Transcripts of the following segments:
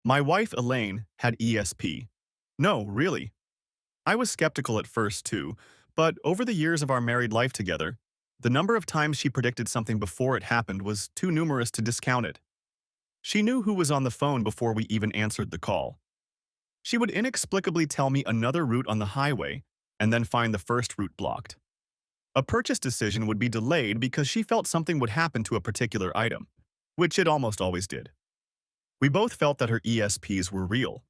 My wife, Elaine, had ESP. No, really. I was skeptical at first, too, but over the years of our married life together, the number of times she predicted something before it happened was too numerous to discount it. She knew who was on the phone before we even answered the call. She would inexplicably tell me another route on the highway and then find the first route blocked. A purchase decision would be delayed because she felt something would happen to a particular item, which it almost always did. We both felt that her ESPs were real.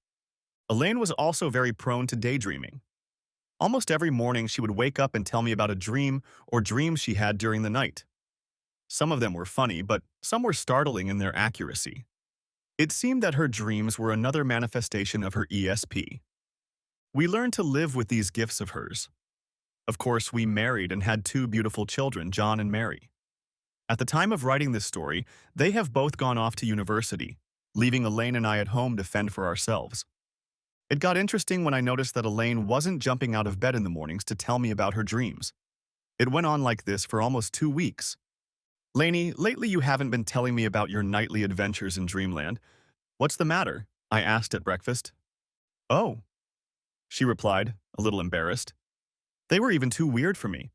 Elaine was also very prone to daydreaming. Almost every morning she would wake up and tell me about a dream or dreams she had during the night. Some of them were funny, but some were startling in their accuracy. It seemed that her dreams were another manifestation of her ESP. We learned to live with these gifts of hers. Of course, we married and had two beautiful children, John and Mary. At the time of writing this story, they have both gone off to university, leaving Elaine and I at home to fend for ourselves. It got interesting when I noticed that Elaine wasn't jumping out of bed in the mornings to tell me about her dreams. It went on like this for almost 2 weeks. "Lainey, lately you haven't been telling me about your nightly adventures in Dreamland. What's the matter?" I asked at breakfast. "Oh," she replied, a little embarrassed. "They were even too weird for me.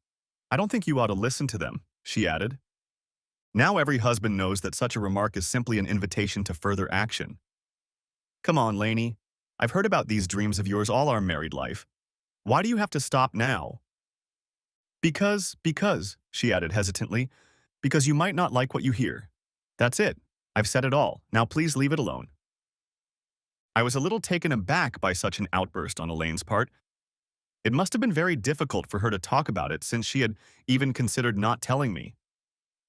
I don't think you ought to listen to them," she added. Now every husband knows that such a remark is simply an invitation to further action. "Come on, Lainey. I've heard about these dreams of yours all our married life. Why do you have to stop now?" Because, she added hesitantly, "because you might not like what you hear. That's it. I've said it all. Now please leave it alone." I was a little taken aback by such an outburst on Elaine's part. It must have been very difficult for her to talk about it since she had even considered not telling me.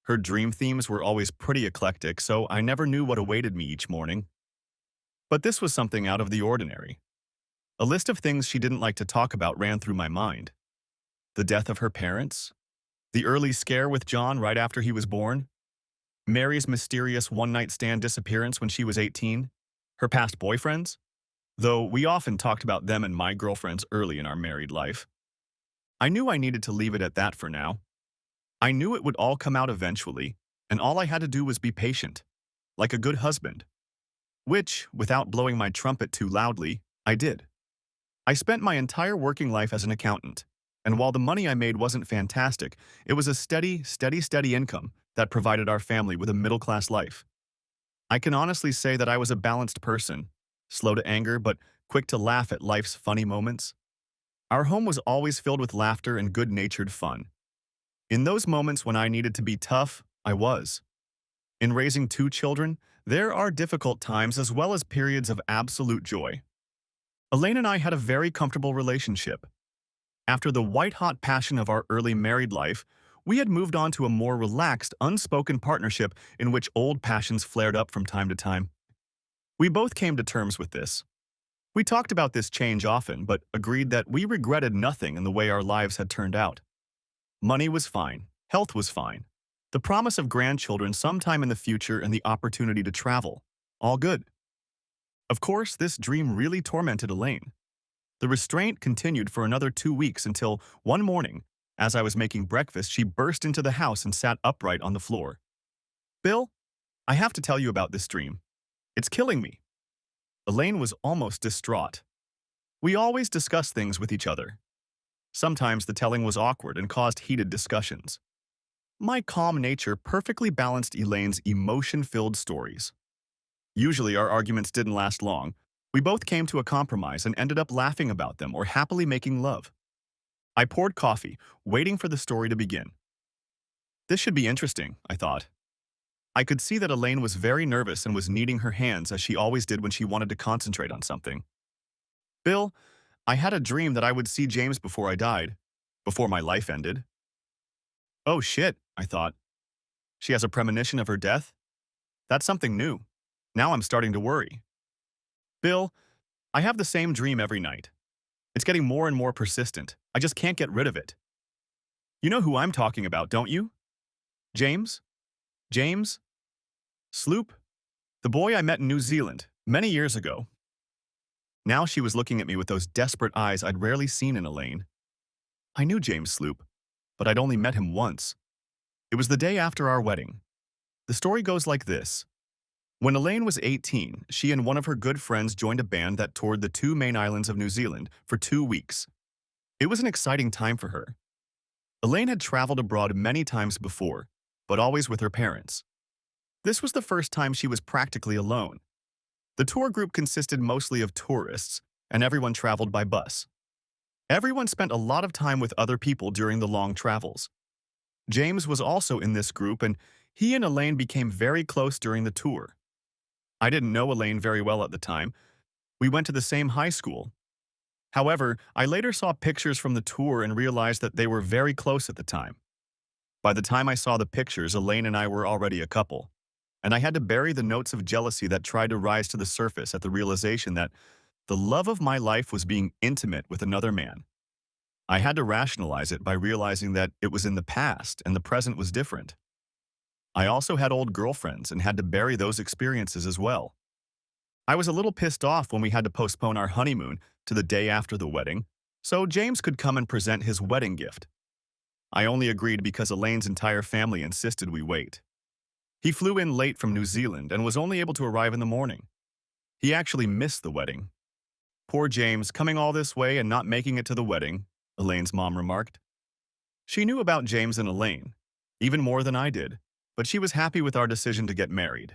Her dream themes were always pretty eclectic, so I never knew what awaited me each morning. But this was something out of the ordinary. A list of things she didn't like to talk about ran through my mind. The death of her parents, the early scare with John right after he was born, Mary's mysterious one-night stand disappearance when she was 18, her past boyfriends, though we often talked about them and my girlfriends early in our married life. I knew I needed to leave it at that for now. I knew it would all come out eventually, and all I had to do was be patient, like a good husband. Which, without blowing my trumpet too loudly, I did. I spent my entire working life as an accountant, and while the money I made wasn't fantastic, it was a steady income that provided our family with a middle-class life. I can honestly say that I was a balanced person, slow to anger but quick to laugh at life's funny moments. Our home was always filled with laughter and good-natured fun. In those moments when I needed to be tough, I was. In raising two children, there are difficult times as well as periods of absolute joy. Elaine and I had a very comfortable relationship. After the white-hot passion of our early married life, we had moved on to a more relaxed, unspoken partnership in which old passions flared up from time to time. We both came to terms with this. We talked about this change often, but agreed that we regretted nothing in the way our lives had turned out. Money was fine. Health was fine. The promise of grandchildren sometime in the future and the opportunity to travel. All good. Of course, this dream really tormented Elaine. The restraint continued for another 2 weeks until, one morning, as I was making breakfast, she burst into the house and sat upright on the floor. "Bill, I have to tell you about this dream. It's killing me." Elaine was almost distraught. We always discussed things with each other. Sometimes the telling was awkward and caused heated discussions. My calm nature perfectly balanced Elaine's emotion-filled stories. Usually our arguments didn't last long. We both came to a compromise and ended up laughing about them or happily making love. I poured coffee, waiting for the story to begin. This should be interesting, I thought. I could see that Elaine was very nervous and was kneading her hands as she always did when she wanted to concentrate on something. "Bill, I had a dream that I would see James before I died, before my life ended." "Oh shit," I thought. She has a premonition of her death? That's something new. Now I'm starting to worry. "Bill, I have the same dream every night. It's getting more and more persistent. I just can't get rid of it." "You know who I'm talking about, don't you? James? James? Sloop? The boy I met in New Zealand, many years ago." Now she was looking at me with those desperate eyes I'd rarely seen in Elaine. I knew James Sloop, but I'd only met him once. It was the day after our wedding. The story goes like this. When Elaine was 18, she and one of her good friends joined a band that toured the two main islands of New Zealand for 2 weeks. It was an exciting time for her. Elaine had traveled abroad many times before, but always with her parents. This was the first time she was practically alone. The tour group consisted mostly of tourists, and everyone traveled by bus. Everyone spent a lot of time with other people during the long travels. James was also in this group, and he and Elaine became very close during the tour. I didn't know Elaine very well at the time. We went to the same high school. However, I later saw pictures from the tour and realized that they were very close at the time. By the time I saw the pictures, Elaine and I were already a couple, and I had to bury the notes of jealousy that tried to rise to the surface at the realization that the love of my life was being intimate with another man. I had to rationalize it by realizing that it was in the past and the present was different. I also had old girlfriends and had to bury those experiences as well. I was a little pissed off when we had to postpone our honeymoon to the day after the wedding, so James could come and present his wedding gift. I only agreed because Elaine's entire family insisted we wait. He flew in late from New Zealand and was only able to arrive in the morning. He actually missed the wedding. Poor James, coming all this way and not making it to the wedding, Elaine's mom remarked. She knew about James and Elaine, even more than I did, but she was happy with our decision to get married.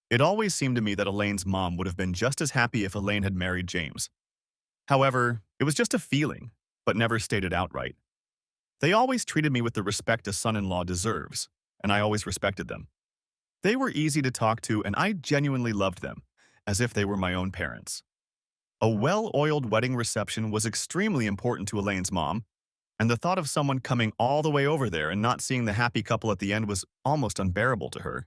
It always seemed to me that Elaine's mom would have been just as happy if Elaine had married James. However, it was just a feeling, but never stated outright. They always treated me with the respect a son-in-law deserves, and I always respected them. They were easy to talk to, and I genuinely loved them, as if they were my own parents. A well-oiled wedding reception was extremely important to Elaine's mom, and the thought of someone coming all the way over there and not seeing the happy couple at the end was almost unbearable to her.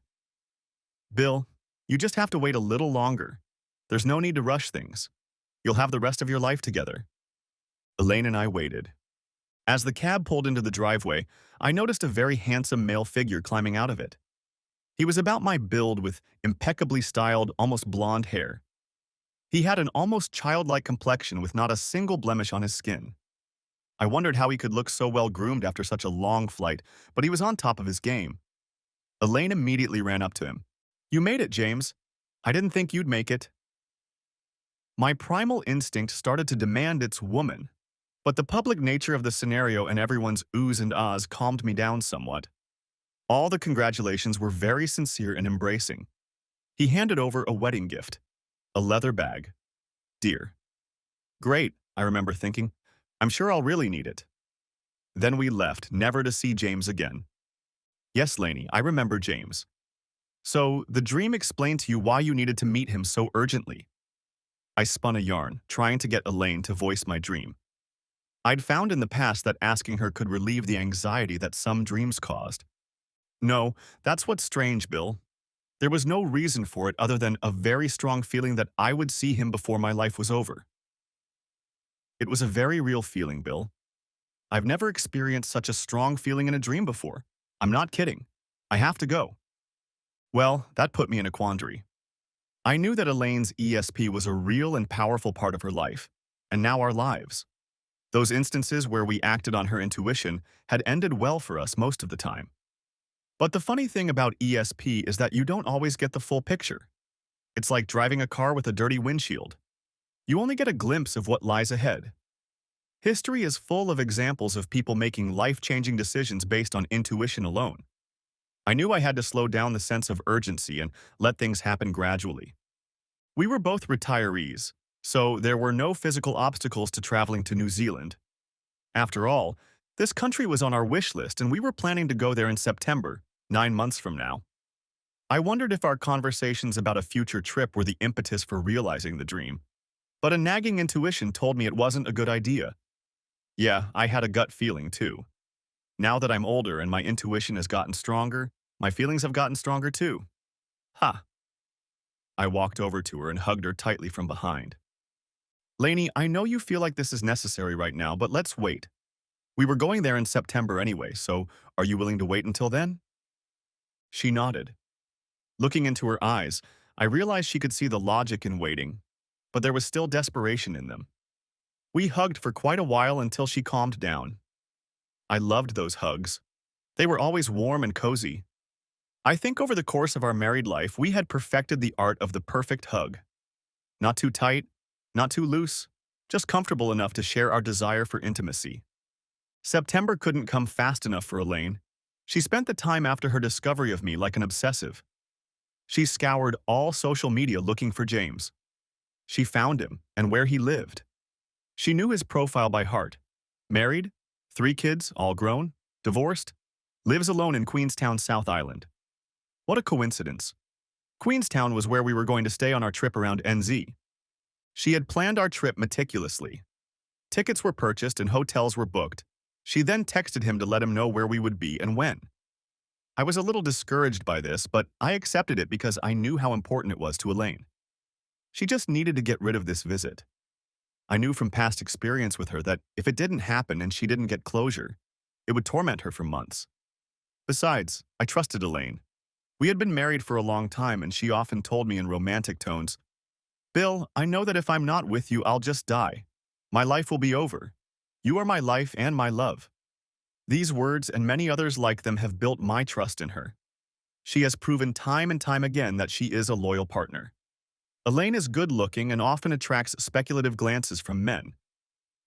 Bill, you just have to wait a little longer. There's no need to rush things. You'll have the rest of your life together. Elaine and I waited. As the cab pulled into the driveway, I noticed a very handsome male figure climbing out of it. He was about my build with impeccably styled, almost blonde hair. He had an almost childlike complexion with not a single blemish on his skin. I wondered how he could look so well groomed after such a long flight, but he was on top of his game. Elaine immediately ran up to him. "You made it, James. I didn't think you'd make it." My primal instinct started to demand its woman, but the public nature of the scenario and everyone's oohs and ahs calmed me down somewhat. All the congratulations were very sincere and embracing. He handed over a wedding gift, a leather bag. Dear. Great, I remember thinking. I'm sure I'll really need it. Then we left, never to see James again. Yes, Lainey, I remember James. So, the dream explained to you why you needed to meet him so urgently. I spun a yarn, trying to get Elaine to voice my dream. I'd found in the past that asking her could relieve the anxiety that some dreams caused. No, that's what's strange, Bill. There was no reason for it other than a very strong feeling that I would see him before my life was over. It was a very real feeling, Bill. I've never experienced such a strong feeling in a dream before. I'm not kidding. I have to go. Well, that put me in a quandary. I knew that Elaine's ESP was a real and powerful part of her life, and now our lives. Those instances where we acted on her intuition had ended well for us most of the time. But the funny thing about ESP is that you don't always get the full picture. It's like driving a car with a dirty windshield. You only get a glimpse of what lies ahead. History is full of examples of people making life-changing decisions based on intuition alone. I knew I had to slow down the sense of urgency and let things happen gradually. We were both retirees, so there were no physical obstacles to traveling to New Zealand. After all, this country was on our wish list and we were planning to go there in September, 9 months from now. I wondered if our conversations about a future trip were the impetus for realizing the dream. But a nagging intuition told me it wasn't a good idea. Yeah, I had a gut feeling too. Now that I'm older and my intuition has gotten stronger, my feelings have gotten stronger too. Ha! I walked over to her and hugged her tightly from behind. Lainey, I know you feel like this is necessary right now, but let's wait. We were going there in September anyway, so are you willing to wait until then? She nodded. Looking into her eyes, I realized she could see the logic in waiting, but there was still desperation in them. We hugged for quite a while until she calmed down. I loved those hugs. They were always warm and cozy. I think over the course of our married life, we had perfected the art of the perfect hug. Not too tight, not too loose, just comfortable enough to share our desire for intimacy. September couldn't come fast enough for Elaine. She spent the time after her discovery of me like an obsessive. She scoured all social media looking for James. She found him and where he lived. She knew his profile by heart. Married, 3 kids, all grown, divorced, lives alone in Queenstown, South Island. What a coincidence. Queenstown was where we were going to stay on our trip around NZ. She had planned our trip meticulously. Tickets were purchased and hotels were booked. She then texted him to let him know where we would be and when. I was a little discouraged by this, but I accepted it because I knew how important it was to Elaine. She just needed to get rid of this visit. I knew from past experience with her that if it didn't happen and she didn't get closure, it would torment her for months. Besides, I trusted Elaine. We had been married for a long time and she often told me in romantic tones, "Bill, I know that if I'm not with you, I'll just die. My life will be over. You are my life and my love." These words and many others like them have built my trust in her. She has proven time and time again that she is a loyal partner. Elaine is good-looking and often attracts speculative glances from men.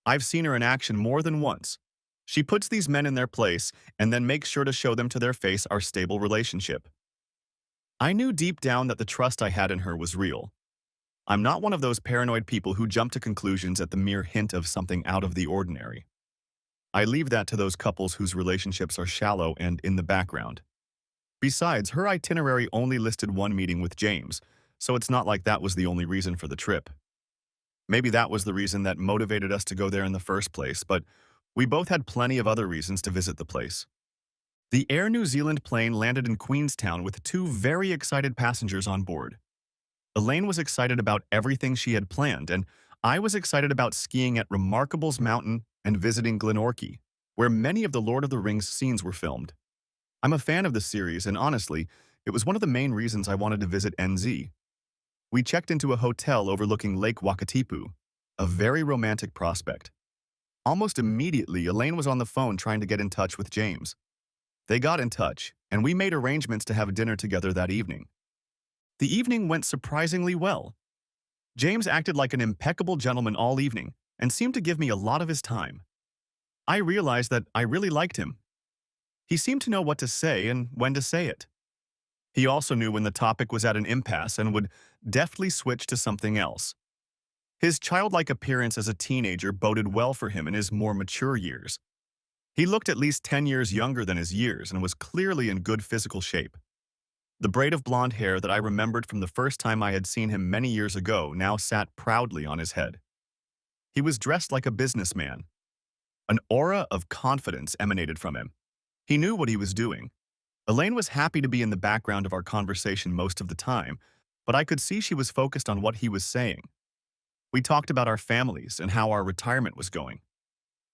I've seen her in action more than once. She puts these men in their place and then makes sure to show them to their face our stable relationship. I knew deep down that the trust I had in her was real. I'm not one of those paranoid people who jump to conclusions at the mere hint of something out of the ordinary. I leave that to those couples whose relationships are shallow and in the background. Besides, her itinerary only listed one meeting with James, so it's not like that was the only reason for the trip. Maybe that was the reason that motivated us to go there in the first place, but we both had plenty of other reasons to visit the place. The Air New Zealand plane landed in Queenstown with 2 very excited passengers on board. Elaine was excited about everything she had planned, and I was excited about skiing at Remarkable's Mountain and visiting Glenorchy, where many of the Lord of the Rings scenes were filmed. I'm a fan of the series, and honestly, it was one of the main reasons I wanted to visit NZ. We checked into a hotel overlooking Lake Wakatipu, a very romantic prospect. Almost immediately, Elaine was on the phone trying to get in touch with James. They got in touch, and we made arrangements to have dinner together that evening. The evening went surprisingly well. James acted like an impeccable gentleman all evening and seemed to give me a lot of his time. I realized that I really liked him. He seemed to know what to say and when to say it. He also knew when the topic was at an impasse and would deftly switch to something else. His childlike appearance as a teenager boded well for him in his more mature years. He looked at least 10 years younger than his years and was clearly in good physical shape. The braid of blonde hair that I remembered from the first time I had seen him many years ago now sat proudly on his head. He was dressed like a businessman. An aura of confidence emanated from him. He knew what he was doing. Elaine was happy to be in the background of our conversation most of the time, but I could see she was focused on what he was saying. We talked about our families and how our retirement was going.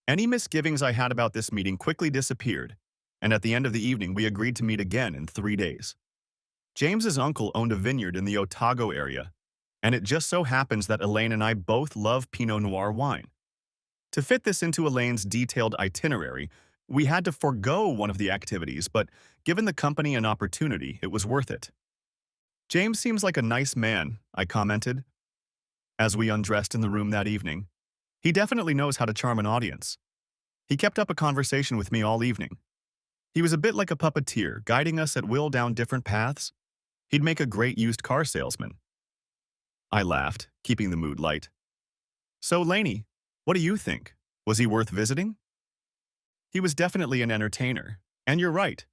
Any misgivings I had about this meeting quickly disappeared, and at the end of the evening we agreed to meet again in 3 days. James's uncle owned a vineyard in the Otago area, and it just so happens that Elaine and I both love Pinot Noir wine. To fit this into Elaine's detailed itinerary, we had to forego one of the activities, but given the company and opportunity, it was worth it. "James seems like a nice man," I commented, as we undressed in the room that evening. "He definitely knows how to charm an audience." He kept up a conversation with me all evening. He was a bit like a puppeteer, guiding us at will down different paths. He'd make a great used car salesman. I laughed, keeping the mood light. "So, Lainey, what do you think? Was he worth visiting?" He was definitely an entertainer, and you're right.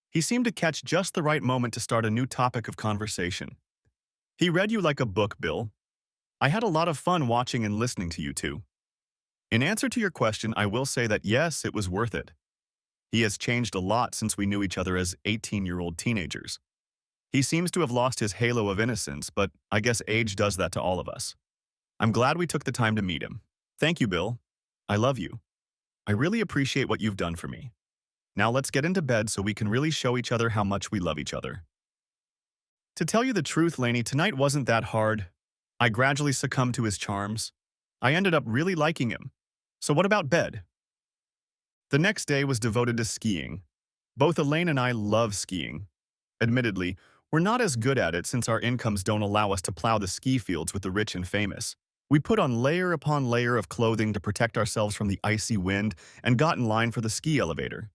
He seemed to catch just the right moment to start a new topic of conversation. He read you like a book, Bill. I had a lot of fun watching and listening to you two. In answer to your question, I will say that yes, it was worth it. He has changed a lot since we knew each other as 18-year-old teenagers. He seems to have lost his halo of innocence, but I guess age does that to all of us. I'm glad we took the time to meet him. Thank you, Bill. I love you. I really appreciate what you've done for me. Now let's get into bed so we can really show each other how much we love each other. To tell you the truth, Lainey, tonight wasn't that hard. I gradually succumbed to his charms. I ended up really liking him. So what about bed? The next day was devoted to skiing. Both Elaine and I love skiing. Admittedly, we're not as good at it since our incomes don't allow us to plow the ski fields with the rich and famous. We put on layer upon layer of clothing to protect ourselves from the icy wind and got in line for the ski elevator.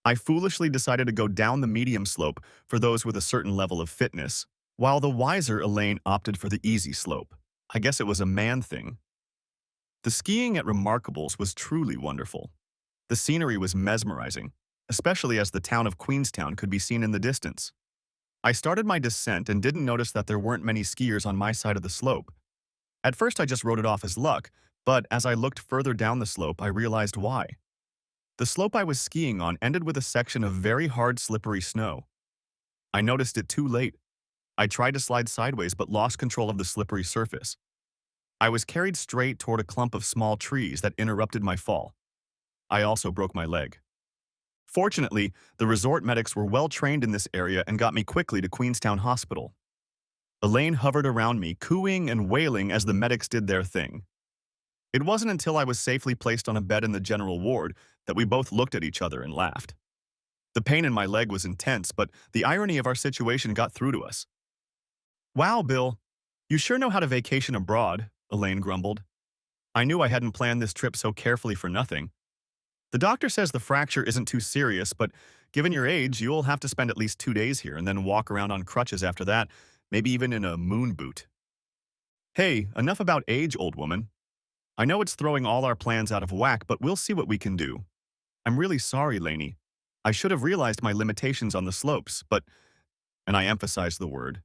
I foolishly decided to go down the medium slope for those with a certain level of fitness, while the wiser Elaine opted for the easy slope. I guess it was a man thing. The skiing at Remarkables was truly wonderful. The scenery was mesmerizing, especially as the town of Queenstown could be seen in the distance. I started my descent and didn't notice that there weren't many skiers on my side of the slope. At first, I just wrote it off as luck, but as I looked further down the slope, I realized why. The slope I was skiing on ended with a section of very hard, slippery snow. I noticed it too late. I tried to slide sideways but lost control of the slippery surface. I was carried straight toward a clump of small trees that interrupted my fall. I also broke my leg. Fortunately, the resort medics were well trained in this area and got me quickly to Queenstown Hospital. Elaine hovered around me, cooing and wailing as the medics did their thing. It wasn't until I was safely placed on a bed in the general ward that we both looked at each other and laughed. The pain in my leg was intense, but the irony of our situation got through to us. "Wow, Bill, you sure know how to vacation abroad," Elaine grumbled. I knew I hadn't planned this trip so carefully for nothing. "The doctor says the fracture isn't too serious, but given your age, you'll have to spend at least 2 days here and then walk around on crutches after that, maybe even in a moon boot." "Hey, enough about age, old woman. I know it's throwing all our plans out of whack, but we'll see what we can do. I'm really sorry, Lainey. I should have realized my limitations on the slopes, but," and I emphasized the word,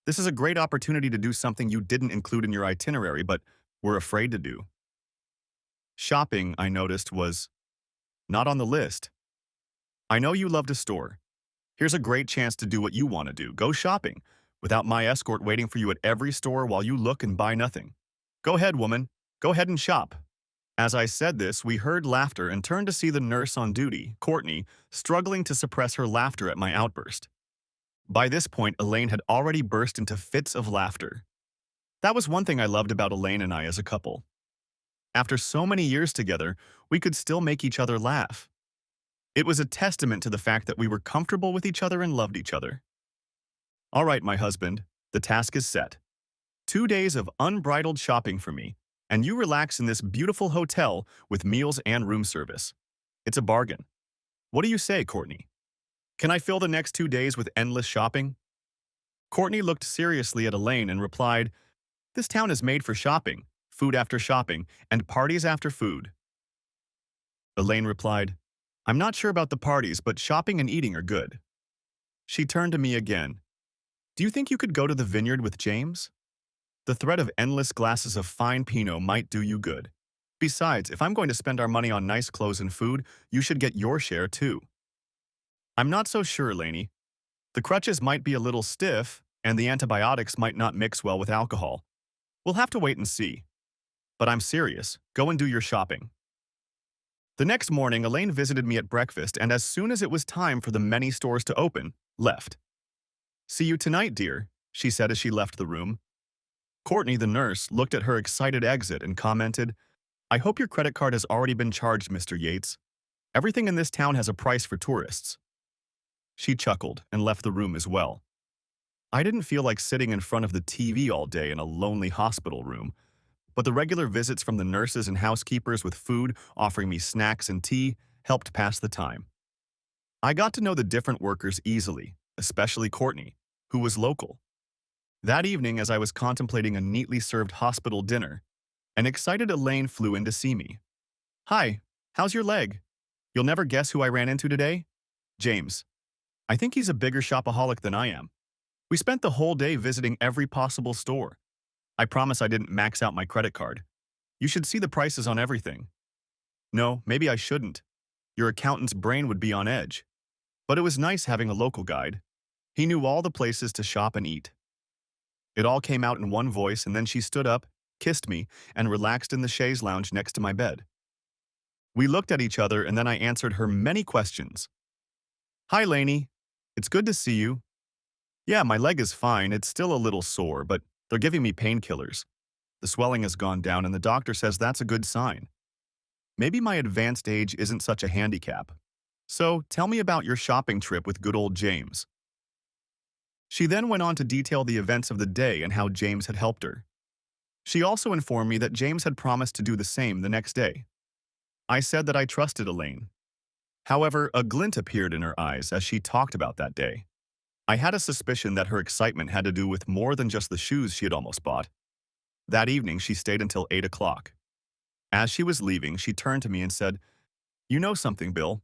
"this is a great opportunity to do something you didn't include in your itinerary, but were afraid to do." Shopping, I noticed, was not on the list. I know you love to store. Here's a great chance to do what you want to do. Go shopping, without my escort waiting for you at every store while you look and buy nothing. Go ahead, woman. Go ahead and shop. As I said this, we heard laughter and turned to see the nurse on duty, Courtney, struggling to suppress her laughter at my outburst. By this point, Elaine had already burst into fits of laughter. That was one thing I loved about Elaine and I as a couple. After so many years together, we could still make each other laugh. It was a testament to the fact that we were comfortable with each other and loved each other. "All right, my husband, the task is set. 2 days of unbridled shopping for me, and you relax in this beautiful hotel with meals and room service. It's a bargain. What do you say, Courtney? Can I fill the next 2 days with endless shopping?" Courtney looked seriously at Elaine and replied, "This town is made for shopping, food after shopping, and parties after food." Elaine replied, "I'm not sure about the parties, but shopping and eating are good." She turned to me again. "Do you think you could go to the vineyard with James? The threat of endless glasses of fine Pinot might do you good. Besides, if I'm going to spend our money on nice clothes and food, you should get your share too." "I'm not so sure, Lainey. The crutches might be a little stiff, and the antibiotics might not mix well with alcohol. We'll have to wait and see. But I'm serious. Go and do your shopping." The next morning, Elaine visited me at breakfast, and as soon as it was time for the many stores to open, left. "See you tonight, dear," she said as she left the room. Courtney, the nurse, looked at her excited exit and commented, "I hope your credit card has already been charged, Mr. Yates. Everything in this town has a price for tourists." She chuckled and left the room as well. I didn't feel like sitting in front of the TV all day in a lonely hospital room, but the regular visits from the nurses and housekeepers with food offering me snacks and tea helped pass the time. I got to know the different workers easily, especially Courtney, who was local. That evening, as I was contemplating a neatly served hospital dinner, an excited Elaine flew in to see me. "Hi, how's your leg? You'll never guess who I ran into today? James. I think he's a bigger shopaholic than I am. We spent the whole day visiting every possible store. I promise I didn't max out my credit card. You should see the prices on everything." "No, maybe I shouldn't. Your accountant's brain would be on edge." But it was nice having a local guide. He knew all the places to shop and eat. It all came out in one voice, and then she stood up, kissed me, and relaxed in the chaise lounge next to my bed. We looked at each other, and then I answered her many questions. "Hi, Lainey. It's good to see you. Yeah, my leg is fine. It's still a little sore, but they're giving me painkillers. The swelling has gone down, and the doctor says that's a good sign. Maybe my advanced age isn't such a handicap. So, tell me about your shopping trip with good old James." She then went on to detail the events of the day and how James had helped her. She also informed me that James had promised to do the same the next day. I said that I trusted Elaine. However, a glint appeared in her eyes as she talked about that day. I had a suspicion that her excitement had to do with more than just the shoes she had almost bought. That evening, she stayed until 8 o'clock. As she was leaving, she turned to me and said, "You know something, Bill?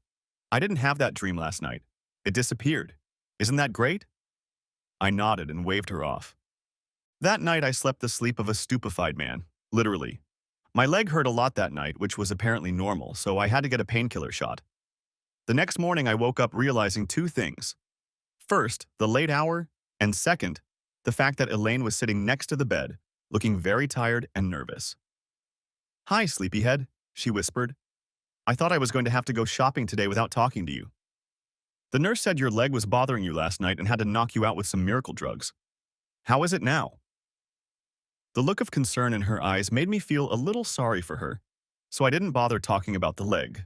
I didn't have that dream last night. It disappeared. Isn't that great?" I nodded and waved her off. That night, I slept the sleep of a stupefied man, literally. My leg hurt a lot that night, which was apparently normal, so I had to get a painkiller shot. The next morning, I woke up realizing two things. First, the late hour, and second, the fact that Elaine was sitting next to the bed, looking very tired and nervous. "Hi, sleepyhead," she whispered. "I thought I was going to have to go shopping today without talking to you. The nurse said your leg was bothering you last night and had to knock you out with some miracle drugs. How is it now?" The look of concern in her eyes made me feel a little sorry for her, so I didn't bother talking about the leg.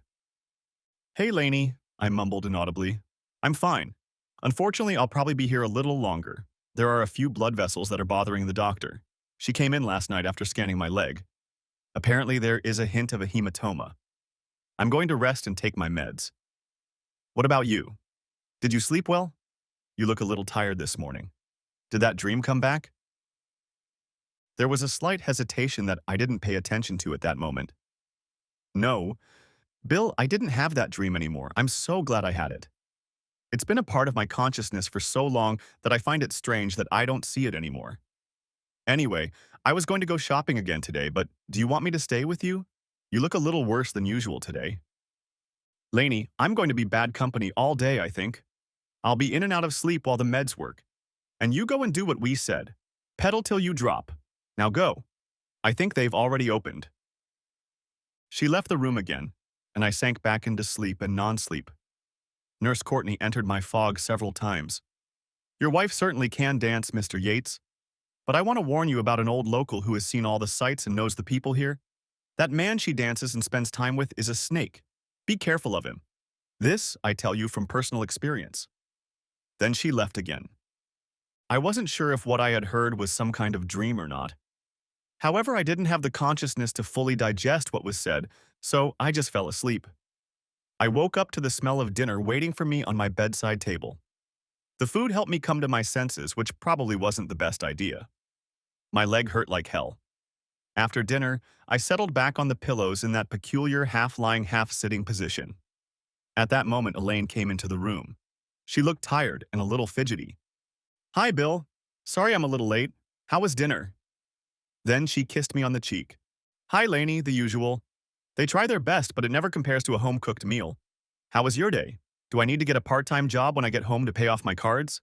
"Hey, Lainey," I mumbled inaudibly. "I'm fine. Unfortunately, I'll probably be here a little longer. There are a few blood vessels that are bothering the doctor. She came in last night after scanning my leg. Apparently, there is a hint of a hematoma. I'm going to rest and take my meds. What about you? Did you sleep well? You look a little tired this morning. Did that dream come back?" There was a slight hesitation that I didn't pay attention to at that moment. "No, Bill, I didn't have that dream anymore. I'm so glad I had it. It's been a part of my consciousness for so long that I find it strange that I don't see it anymore. Anyway, I was going to go shopping again today, but do you want me to stay with you? You look a little worse than usual today." "Lainey, I'm going to be bad company all day, I think. I'll be in and out of sleep while the meds work. And you go and do what we said. Pedal till you drop. Now go. I think they've already opened." She left the room again, and I sank back into sleep and non-sleep. Nurse Courtney entered my fog several times. "Your wife certainly can dance, Mr. Yates. But I want to warn you about an old local who has seen all the sights and knows the people here. That man she dances and spends time with is a snake. Be careful of him. This, I tell you from personal experience." Then she left again. I wasn't sure if what I had heard was some kind of dream or not. However, I didn't have the consciousness to fully digest what was said, so I just fell asleep. I woke up to the smell of dinner waiting for me on my bedside table. The food helped me come to my senses, which probably wasn't the best idea. My leg hurt like hell. After dinner, I settled back on the pillows in that peculiar half-lying, half-sitting position. At that moment, Elaine came into the room. She looked tired and a little fidgety. "Hi, Bill. Sorry I'm a little late. How was dinner?" Then she kissed me on the cheek. "Hi, Lainey, the usual. They try their best, but it never compares to a home-cooked meal. How was your day? Do I need to get a part-time job when I get home to pay off my cards?"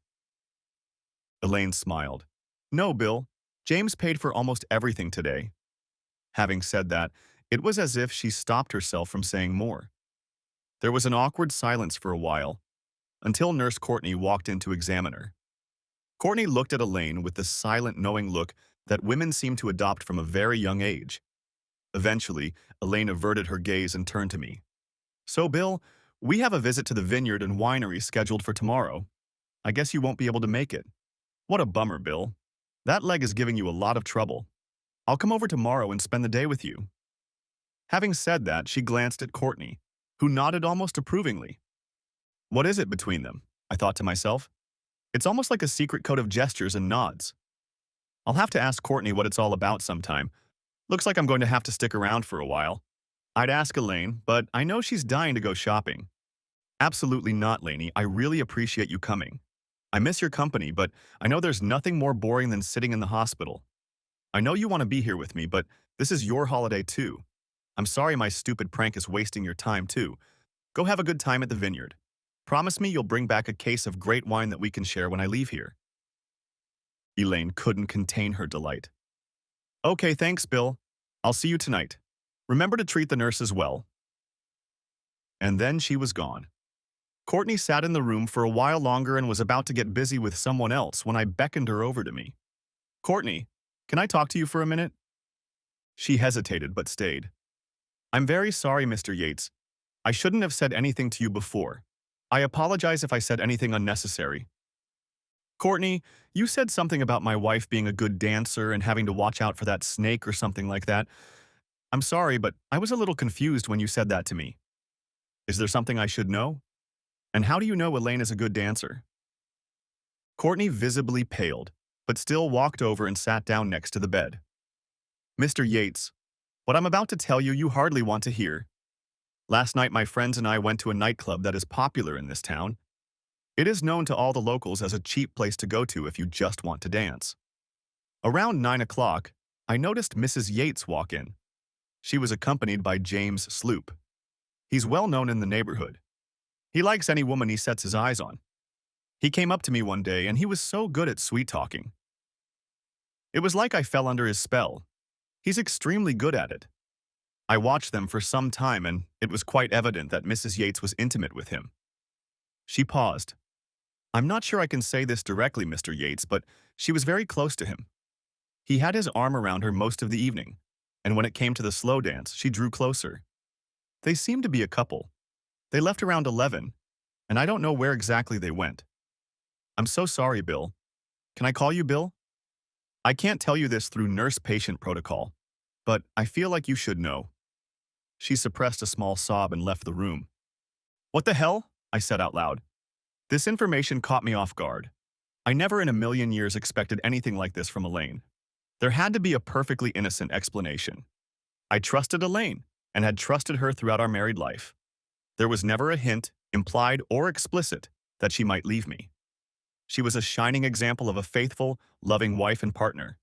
Elaine smiled. "No, Bill. James paid for almost everything today." Having said that, it was as if she stopped herself from saying more. There was an awkward silence for a while, until Nurse Courtney walked in to examine her. Courtney looked at Elaine with the silent, knowing look that women seem to adopt from a very young age. Eventually, Elaine averted her gaze and turned to me. "So, Bill, we have a visit to the vineyard and winery scheduled for tomorrow. I guess you won't be able to make it. What a bummer, Bill. That leg is giving you a lot of trouble. I'll come over tomorrow and spend the day with you." Having said that, she glanced at Courtney, who nodded almost approvingly. What is it between them? I thought to myself. It's almost like a secret code of gestures and nods. I'll have to ask Courtney what it's all about sometime. Looks like I'm going to have to stick around for a while. I'd ask Elaine, but I know she's dying to go shopping. Absolutely not, Lainey. I really appreciate you coming. I miss your company, but I know there's nothing more boring than sitting in the hospital. I know you want to be here with me, but this is your holiday too. I'm sorry my stupid prank is wasting your time too. Go have a good time at the vineyard. Promise me you'll bring back a case of great wine that we can share when I leave here." Elaine couldn't contain her delight. "Okay, thanks, Bill. I'll see you tonight. Remember to treat the nurses well." And then she was gone. Courtney sat in the room for a while longer and was about to get busy with someone else when I beckoned her over to me. "Courtney, can I talk to you for a minute?" She hesitated but stayed. "I'm very sorry, Mr. Yates. I shouldn't have said anything to you before. I apologize if I said anything unnecessary." Courtney, you said something about my wife being a good dancer and having to watch out for that snake or something like that. I'm sorry, but I was a little confused when you said that to me. Is there something I should know? And how do you know Elaine is a good dancer? Courtney visibly paled, but still walked over and sat down next to the bed. Mr. Yates, what I'm about to tell you, you hardly want to hear. Last night, my friends and I went to a nightclub that is popular in this town. It is known to all the locals as a cheap place to go to if you just want to dance. Around 9 o'clock, I noticed Mrs. Yates walk in. She was accompanied by James Sloop. He's well known in the neighborhood. He likes any woman he sets his eyes on. He came up to me one day and he was so good at sweet-talking. It was like I fell under his spell. He's extremely good at it. I watched them for some time and it was quite evident that Mrs. Yates was intimate with him. She paused. I'm not sure I can say this directly, Mr. Yates, but she was very close to him. He had his arm around her most of the evening, and when it came to the slow dance, she drew closer. They seemed to be a couple. They left around 11, and I don't know where exactly they went. I'm so sorry, Bill. Can I call you Bill? I can't tell you this through nurse-patient protocol, but I feel like you should know. She suppressed a small sob and left the room. What the hell? I said out loud. This information caught me off guard. I never in a million years expected anything like this from Elaine. There had to be a perfectly innocent explanation. I trusted Elaine and had trusted her throughout our married life. There was never a hint, implied or explicit, that she might leave me. She was a shining example of a faithful, loving wife and partner.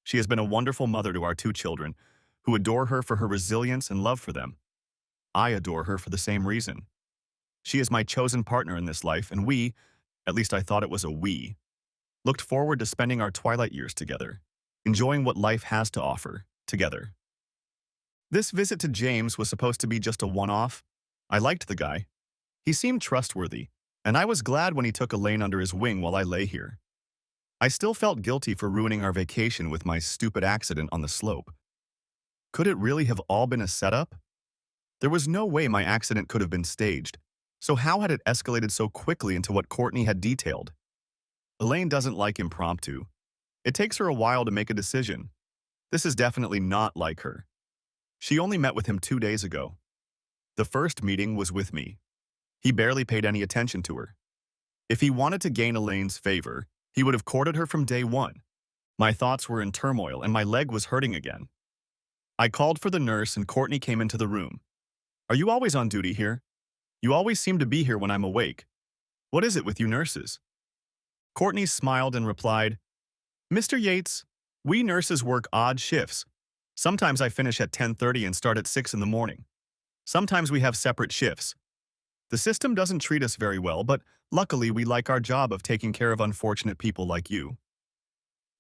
She has been a wonderful mother to our two children, who adore her for her resilience and love for them. I adore her for the same reason. She is my chosen partner in this life, and we, at least I thought it was a we, looked forward to spending our twilight years together, enjoying what life has to offer, together. This visit to James was supposed to be just a one-off. I liked the guy. He seemed trustworthy, and I was glad when he took Elaine under his wing while I lay here. I still felt guilty for ruining our vacation with my stupid accident on the slope. Could it really have all been a setup? There was no way my accident could have been staged, so how had it escalated so quickly into what Courtney had detailed? Elaine doesn't like impromptu. It takes her a while to make a decision. This is definitely not like her. She only met with him 2 days ago. The first meeting was with me. He barely paid any attention to her. If he wanted to gain Elaine's favor, he would have courted her from day one. My thoughts were in turmoil and my leg was hurting again. I called for the nurse and Courtney came into the room. Are you always on duty here? You always seem to be here when I'm awake. What is it with you nurses? Courtney smiled and replied, Mr. Yates, we nurses work odd shifts. Sometimes I finish at 10:30 and start at 6 in the morning. Sometimes we have separate shifts. The system doesn't treat us very well, but luckily we like our job of taking care of unfortunate people like you.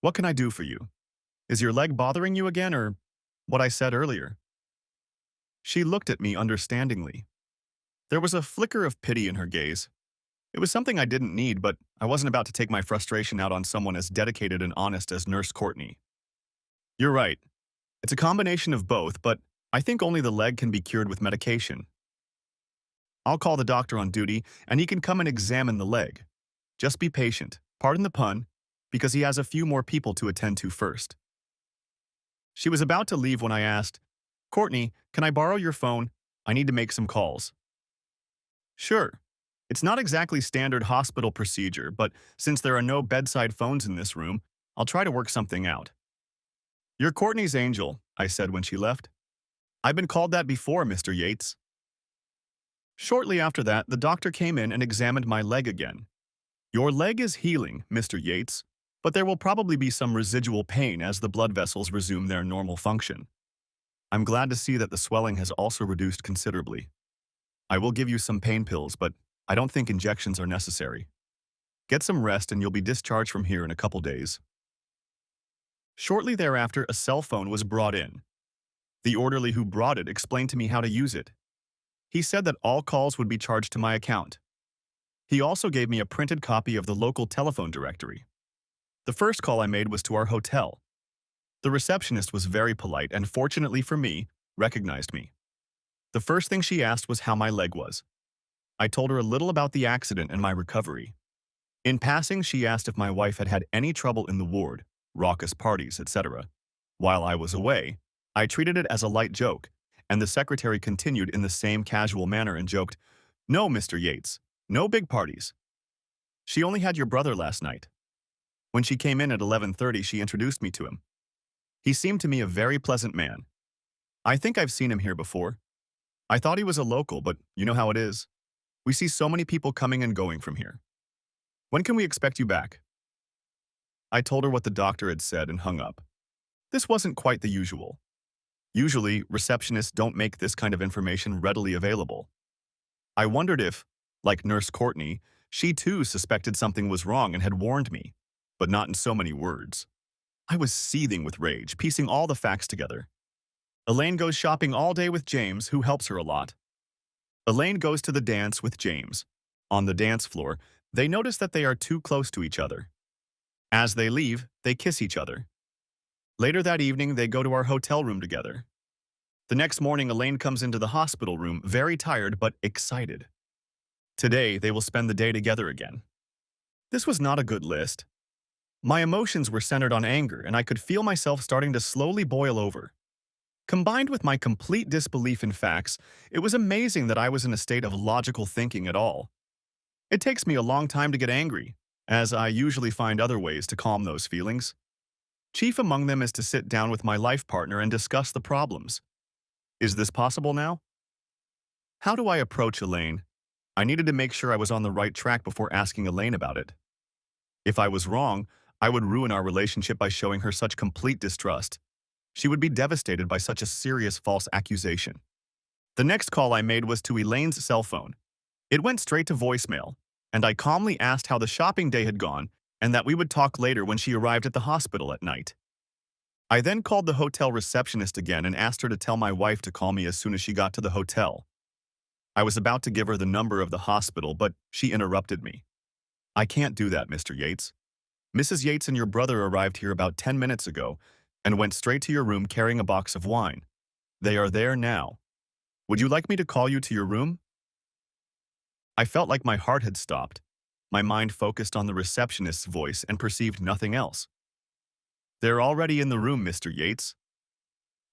What can I do for you? Is your leg bothering you again, or what I said earlier? She looked at me understandingly. There was a flicker of pity in her gaze. It was something I didn't need, but I wasn't about to take my frustration out on someone as dedicated and honest as Nurse Courtney. You're right. It's a combination of both, but I think only the leg can be cured with medication. I'll call the doctor on duty, and he can come and examine the leg. Just be patient, pardon the pun, because he has a few more people to attend to first. She was about to leave when I asked, Courtney, can I borrow your phone? I need to make some calls. Sure. It's not exactly standard hospital procedure, but since there are no bedside phones in this room, I'll try to work something out. You're Courtney's angel, I said when she left. I've been called that before, Mr. Yates. Shortly after that, the doctor came in and examined my leg again. Your leg is healing, Mr. Yates, but there will probably be some residual pain as the blood vessels resume their normal function. I'm glad to see that the swelling has also reduced considerably. I will give you some pain pills, but I don't think injections are necessary. Get some rest and you'll be discharged from here in a couple days. Shortly thereafter, a cell phone was brought in. The orderly who brought it explained to me how to use it. He said that all calls would be charged to my account. He also gave me a printed copy of the local telephone directory. The first call I made was to our hotel. The receptionist was very polite and, fortunately for me, recognized me. The first thing she asked was how my leg was. I told her a little about the accident and my recovery. In passing, she asked if my wife had had any trouble in the ward, raucous parties, etc. While I was away, I treated it as a light joke, and the secretary continued in the same casual manner and joked, "No, Mr. Yates, no big parties. She only had your brother last night." When she came in at 11:30, she introduced me to him. He seemed to me a very pleasant man. I think I've seen him here before. I thought he was a local, but you know how it is. We see so many people coming and going from here. When can we expect you back? I told her what the doctor had said and hung up. This wasn't quite the usual. Usually, receptionists don't make this kind of information readily available. I wondered if, like Nurse Courtney, she too suspected something was wrong and had warned me, but not in so many words. I was seething with rage, piecing all the facts together. Elaine goes shopping all day with James, who helps her a lot. Elaine goes to the dance with James. On the dance floor, they notice that they are too close to each other. As they leave, they kiss each other. Later that evening, they go to our hotel room together. The next morning, Elaine comes into the hospital room, very tired but excited. Today, they will spend the day together again. This was not a good list. My emotions were centered on anger, and I could feel myself starting to slowly boil over. Combined with my complete disbelief in facts, it was amazing that I was in a state of logical thinking at all. It takes me a long time to get angry, as I usually find other ways to calm those feelings. Chief among them is to sit down with my life partner and discuss the problems. Is this possible now? How do I approach Elaine? I needed to make sure I was on the right track before asking Elaine about it. If I was wrong, I would ruin our relationship by showing her such complete distrust. She would be devastated by such a serious false accusation. The next call I made was to Elaine's cell phone. It went straight to voicemail, and I calmly asked how the shopping day had gone and that we would talk later when she arrived at the hospital at night. I then called the hotel receptionist again and asked her to tell my wife to call me as soon as she got to the hotel. I was about to give her the number of the hospital, but she interrupted me. "I can't do that, Mr. Yates. Mrs. Yates and your brother arrived here about 10 minutes ago and went straight to your room carrying a box of wine. They are there now. Would you like me to call you to your room?" I felt like my heart had stopped. My mind focused on the receptionist's voice and perceived nothing else. "They're already in the room, Mr. Yates."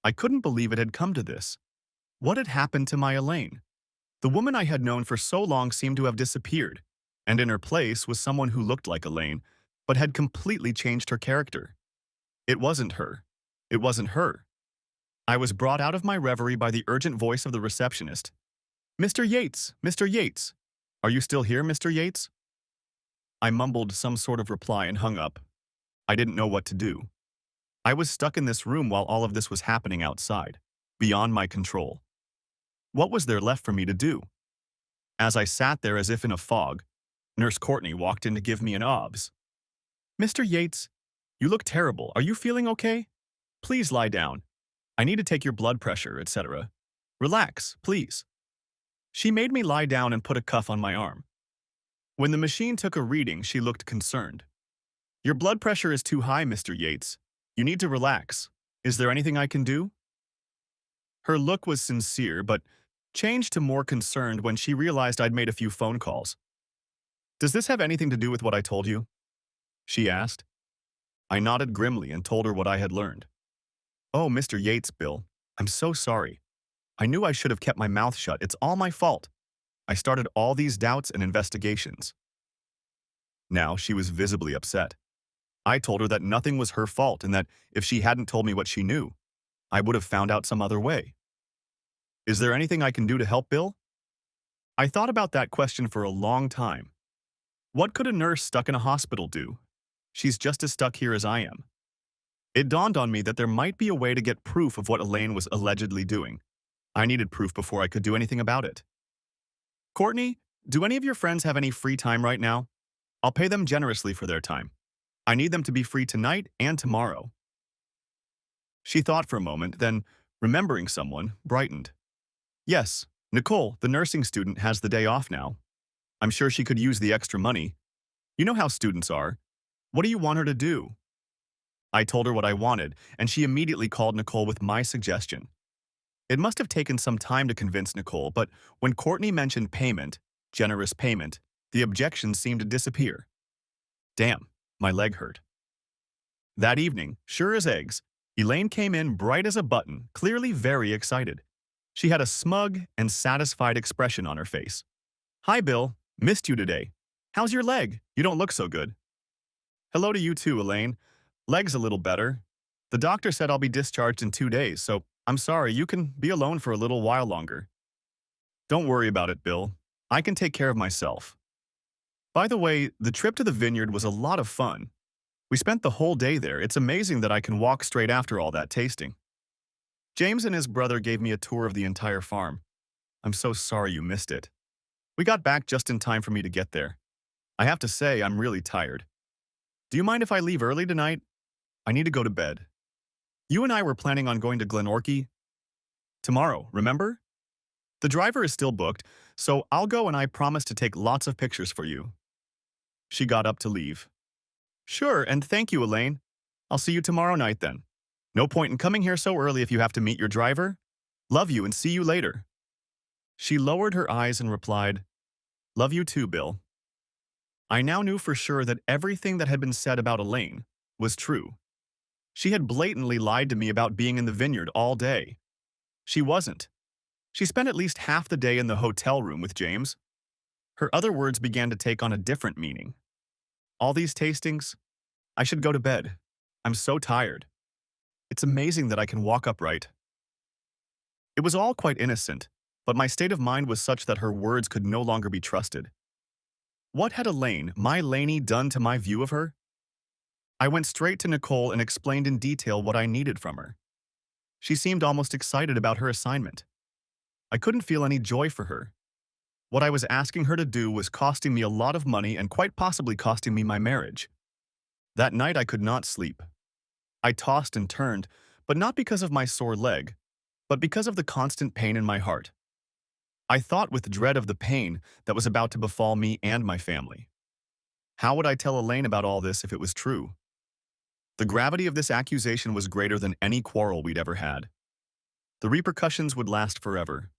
I couldn't believe it had come to this. What had happened to my Elaine? The woman I had known for so long seemed to have disappeared, and in her place was someone who looked like Elaine, but had completely changed her character. It wasn't her. It wasn't her. I was brought out of my reverie by the urgent voice of the receptionist. "Mr. Yates! Mr. Yates! Are you still here, Mr. Yates?" I mumbled some sort of reply and hung up. I didn't know what to do. I was stuck in this room while all of this was happening outside, beyond my control. What was there left for me to do? As I sat there as if in a fog, Nurse Courtney walked in to give me an obs. "Mr. Yates, you look terrible. Are you feeling okay? Please lie down. I need to take your blood pressure, etc. Relax, please." She made me lie down and put a cuff on my arm. When the machine took a reading, she looked concerned. "Your blood pressure is too high, Mr. Yates. You need to relax. Is there anything I can do?" Her look was sincere, but changed to more concerned when she realized I'd made a few phone calls. "Does this have anything to do with what I told you?" she asked. I nodded grimly and told her what I had learned. "Oh, Mr. Yates, Bill, I'm so sorry. I knew I should have kept my mouth shut. It's all my fault. I started all these doubts and investigations." Now she was visibly upset. I told her that nothing was her fault and that if she hadn't told me what she knew, I would have found out some other way. "Is there anything I can do to help, Bill?" I thought about that question for a long time. What could a nurse stuck in a hospital do? She's just as stuck here as I am. It dawned on me that there might be a way to get proof of what Elaine was allegedly doing. I needed proof before I could do anything about it. "Courtney, do any of your friends have any free time right now? I'll pay them generously for their time. I need them to be free tonight and tomorrow." She thought for a moment, then, remembering someone, brightened. "Yes, Nicole, the nursing student, has the day off now. I'm sure she could use the extra money. You know how students are. What do you want her to do?" I told her what I wanted, and she immediately called Nicole with my suggestion. It must have taken some time to convince Nicole, but when Courtney mentioned payment, generous payment, the objections seemed to disappear. Damn, my leg hurt. That evening, sure as eggs, Elaine came in bright as a button, clearly very excited. She had a smug and satisfied expression on her face. Hi, Bill. Missed you today. How's your leg? You don't look so good. Hello to you too, Elaine. Leg's a little better. The doctor said I'll be discharged in 2 days, so I'm sorry, you can be alone for a little while longer. Don't worry about it, Bill. I can take care of myself. By the way, the trip to the vineyard was a lot of fun. We spent the whole day there. It's amazing that I can walk straight after all that tasting. James and his brother gave me a tour of the entire farm. I'm so sorry you missed it. We got back just in time for me to get there. I have to say, I'm really tired. Do you mind if I leave early tonight? I need to go to bed. You and I were planning on going to Glenorchy tomorrow, remember? The driver is still booked, so I'll go and I promise to take lots of pictures for you. She got up to leave. Sure, and thank you, Elaine. I'll see you tomorrow night then. No point in coming here so early if you have to meet your driver. Love you and see you later. She lowered her eyes and replied, Love you too, Bill. I now knew for sure that everything that had been said about Elaine was true. She had blatantly lied to me about being in the vineyard all day. She wasn't. She spent at least half the day in the hotel room with James. Her other words began to take on a different meaning. All these tastings? I should go to bed. I'm so tired. It's amazing that I can walk upright. It was all quite innocent, but my state of mind was such that her words could no longer be trusted. What had Elaine, my Lainey, done to my view of her? I went straight to Nicole and explained in detail what I needed from her. She seemed almost excited about her assignment. I couldn't feel any joy for her. What I was asking her to do was costing me a lot of money and quite possibly costing me my marriage. That night I could not sleep. I tossed and turned, but not because of my sore leg, but because of the constant pain in my heart. I thought with dread of the pain that was about to befall me and my family. How would I tell Elaine about all this if it was true? The gravity of this accusation was greater than any quarrel we'd ever had. The repercussions would last forever.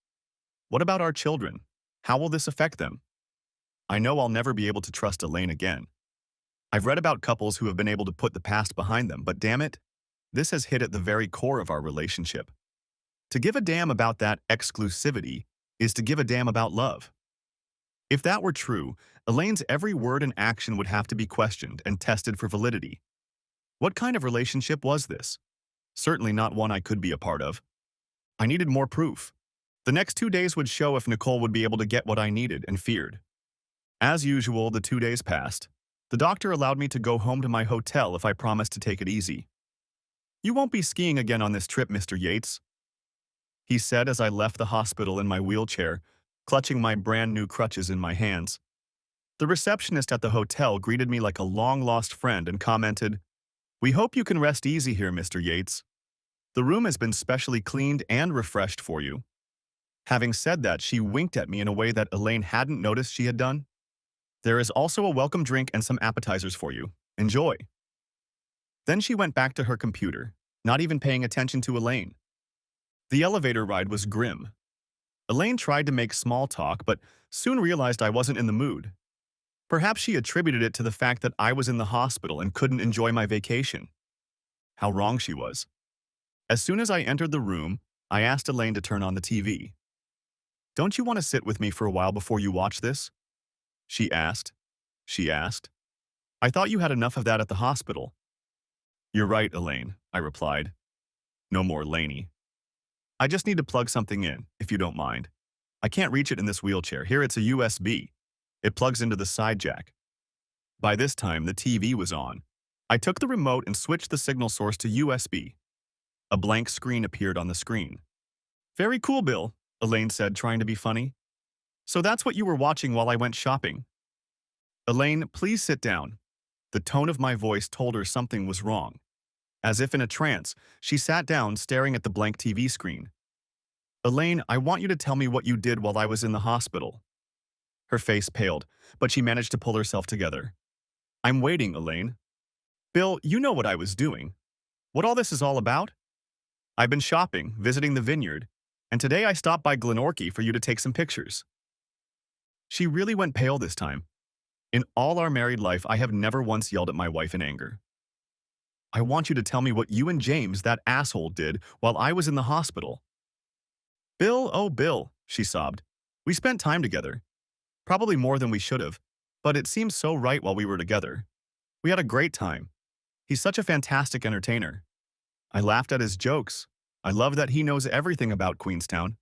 What about our children? How will this affect them? I know I'll never be able to trust Elaine again. I've read about couples who have been able to put the past behind them, but damn it, this has hit at the very core of our relationship. To give a damn about that exclusivity is to give a damn about love. If that were true, Elaine's every word and action would have to be questioned and tested for validity. What kind of relationship was this? Certainly not one I could be a part of. I needed more proof. The next 2 days would show if Nicole would be able to get what I needed and feared. As usual, the 2 days passed. The doctor allowed me to go home to my hotel if I promised to take it easy. You won't be skiing again on this trip, Mr. Yates, he said as I left the hospital in my wheelchair, clutching my brand new crutches in my hands. The receptionist at the hotel greeted me like a long-lost friend and commented, We hope you can rest easy here, Mr. Yates. The room has been specially cleaned and refreshed for you. Having said that, she winked at me in a way that Elaine hadn't noticed she had done. There is also a welcome drink and some appetizers for you. Enjoy. Then she went back to her computer, not even paying attention to Elaine. The elevator ride was grim. Elaine tried to make small talk, but soon realized I wasn't in the mood. Perhaps she attributed it to the fact that I was in the hospital and couldn't enjoy my vacation. How wrong she was. As soon as I entered the room, I asked Elaine to turn on the TV. Don't you want to sit with me for a while before you watch this? She asked. I thought you had enough of that at the hospital. You're right, Elaine, I replied. No more Laney. I just need to plug something in, if you don't mind. I can't reach it in this wheelchair. Here it's a USB. It plugs into the side jack. By this time, the TV was on. I took the remote and switched the signal source to USB. A blank screen appeared on the screen. Very cool, Bill, Elaine said, trying to be funny. So that's what you were watching while I went shopping. Elaine, please sit down. The tone of my voice told her something was wrong. As if in a trance, she sat down, staring at the blank TV screen. Elaine, I want you to tell me what you did while I was in the hospital. Her face paled, but she managed to pull herself together. I'm waiting, Elaine. Bill, you know what I was doing. What all this is all about? I've been shopping, visiting the vineyard, and today I stopped by Glenorchy for you to take some pictures. She really went pale this time. In all our married life, I have never once yelled at my wife in anger. I want you to tell me what you and James, that asshole, did while I was in the hospital. Bill, oh Bill, she sobbed. We spent time together. Probably more than we should have, but it seemed so right while we were together. We had a great time. He's such a fantastic entertainer. I laughed at his jokes. I love that he knows everything about Queenstown.